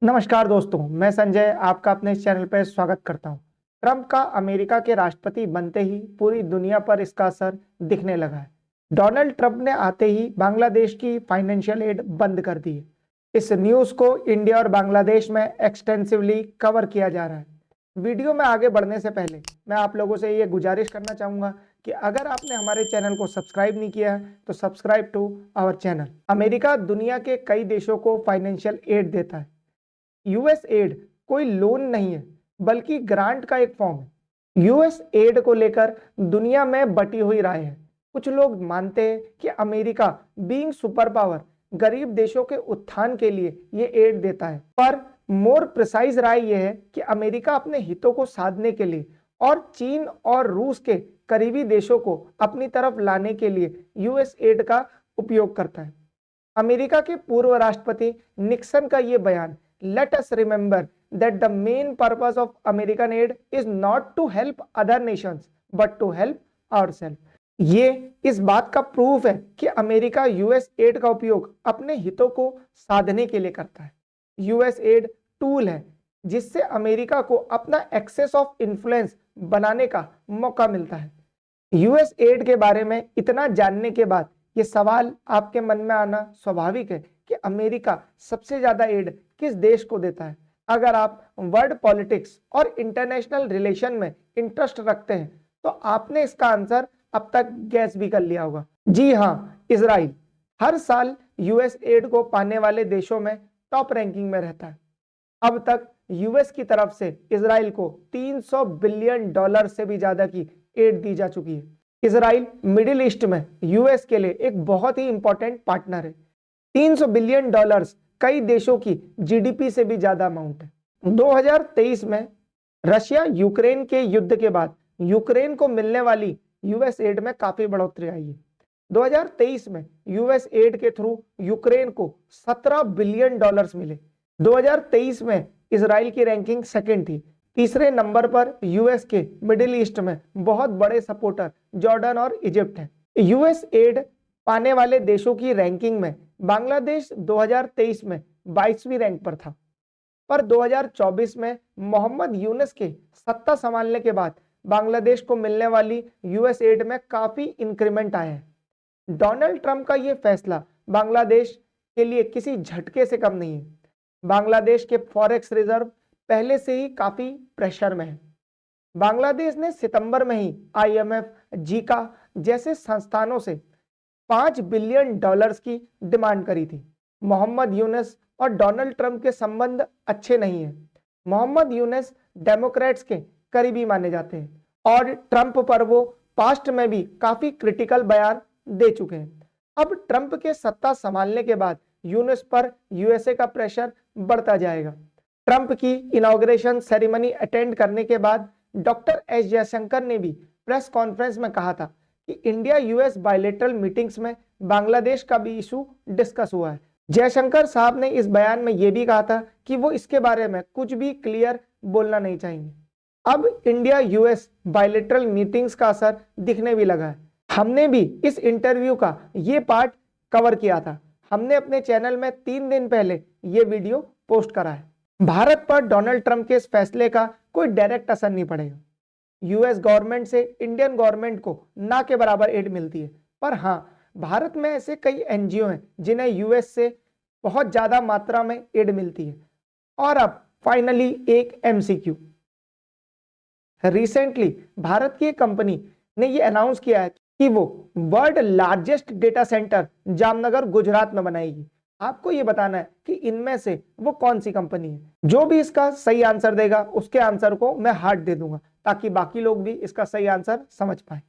नमस्कार दोस्तों, मैं संजय आपका अपने इस चैनल पर स्वागत करता हूं। ट्रंप का अमेरिका के राष्ट्रपति बनते ही पूरी दुनिया पर इसका असर दिखने लगा है। डोनाल्ड ट्रंप ने आते ही बांग्लादेश की फाइनेंशियल एड बंद कर दी है। इस न्यूज़ को इंडिया और बांग्लादेश में एक्सटेंसिवली कवर किया जा रहा है। वीडियो में आगे बढ़ने से पहले मैं आप लोगों से ये गुजारिश करना चाहूँगा कि अगर आपने हमारे चैनल को सब्सक्राइब नहीं किया है तो subscribe to our channel. America दुनिया के कई देशों को फाइनेंशियल एड देता है। यूएस एड कोई लोन नहीं है बल्कि ग्रांट का एक फॉर्म है। यूएस एड को लेकर दुनिया में बटी हुई राय है। कुछ लोग मानते हैं कि अमेरिका बीइंग सुपर पावर गरीब देशों के उत्थान के लिए ये एड देता है, पर मोर प्रिसाइज राय यह है कि अमेरिका अपने हितों को साधने के लिए और चीन और रूस के करीबी देशों को अपनी तरफ लाने के लिए यूएस एड का उपयोग करता है। अमेरिका के पूर्व राष्ट्रपति निक्सन का यह बयान, let us remember that the main purpose of American aid is not to help other nations but to help ourselves। ये इस बात का प्रूफ है कि अमेरिका यूएस एड का उपयोग अपने हितों को साधने के लिए करता है। यूएस एड टूल है जिससे अमेरिका को अपना एक्सेस ऑफ इन्फ्लुएंस बनाने का मौका मिलता है। यूएस एड के बारे में इतना जानने के बाद ये सवाल आपके मन में आना स्वाभाविक है कि अमेरिका सबसे ज्यादा एड किस देश को देता है। अगर आप वर्ल्ड पॉलिटिक्स और इंटरनेशनल रिलेशन में इंटरेस्ट रखते हैं तो आपने इसका आंसर अब तक गैस भी कर लिया होगा। जी हाँ, इजराइल हर साल यूएस एड को पाने वाले देशों में टॉप रैंकिंग में रहता है। अब तक यूएस की तरफ से इजराइल को $300 बिलियन से भी ज्यादा की एड दी जा चुकी है। इजराइल मिडिल ईस्ट में यूएस के लिए एक बहुत ही इंपॉर्टेंट पार्टनर है। $300 बिलियन कई देशों की जीडीपी से भी ज्यादा अमाउंट है। 2023 में रशिया यूक्रेन के युद्ध के बाद यूक्रेन को मिलने वाली यूएस एड में काफी बढ़ोतरी आई है। 2023 में यूएस एड के थ्रू यूक्रेन को $17 बिलियन मिले। 2023 में इजराइल की रैंकिंग सेकंड थी। तीसरे नंबर पर यूएस के मिडिल ईस्ट में बहुत बड़े सपोर्टर जॉर्डन और इजिप्ट हैं। यूएस एड पाने वाले देशों की रैंकिंग में बांग्लादेश 2023 में 22वीं रैंक पर था, पर 2024 में मोहम्मद यूनुस के सत्ता संभालने के बाद बांग्लादेश को मिलने वाली यूएस एड में काफी इंक्रीमेंट आया है। डोनाल्ड ट्रंप का यह फैसला बांग्लादेश के लिए किसी झटके से कम नहीं है। बांग्लादेश के फॉरेक्स रिजर्व पहले से ही काफी प्रेशर में है। बांग्लादेश ने सितंबर में ही आईएमएफ, जीका जैसे संस्थानों से $5 बिलियन की डिमांड करी थी। मोहम्मद यूनुस और डोनाल्ड ट्रंप के संबंध अच्छे नहीं हैं। मोहम्मद यूनुस डेमोक्रेट्स के करीबी माने जाते हैं और ट्रंप पर वो पास्ट में भी काफी क्रिटिकल बयान दे चुके हैं। अब ट्रंप के सत्ता संभालने के बाद यूनुस पर यूएसए का प्रेशर बढ़ता जाएगा। ट्रंप की इनॉग्रेशन सेरेमनी अटेंड करने के बाद डॉक्टर एस जयशंकर ने भी प्रेस कॉन्फ्रेंस में कहा था कि इंडिया यूएस बायलैटरल मीटिंग्स में बांग्लादेश का भी इशू डिस्कस हुआ है। जयशंकर साहब ने इस बयान में यह भी कहा था कि वो इसके बारे में कुछ भी क्लियर बोलना नहीं चाहेंगे। अब इंडिया यूएस बायलैटरल मीटिंग्स का असर दिखने भी लगा है। हमने भी इस इंटरव्यू का ये पार्ट कवर किया था। हमने अपने चैनल में 3 दिन पहले ये वीडियो पोस्ट करा है। भारत पर डोनाल्ड ट्रंप के इस फैसले का कोई डायरेक्ट असर नहीं पड़ेगा। यूएस गवर्नमेंट से इंडियन गवर्नमेंट को ना के बराबर एड मिलती है, पर हाँ, भारत में ऐसे कई एनजीओ हैं जिन्हें यूएस से बहुत ज्यादा मात्रा में एड मिलती है। और अब फाइनली एक एमसीक्यू। रिसेंटली भारत की एक कंपनी ने यह अनाउंस किया है कि वो world largest data centre Jamnagar Gujarat में बनाएगी। आपको ये बताना है कि इनमें से वो कौन सी कंपनी है। जो भी इसका सही आंसर देगा उसके आंसर को मैं हार्ट दे दूंगा ताकि बाकी लोग भी इसका सही आंसर समझ पाए।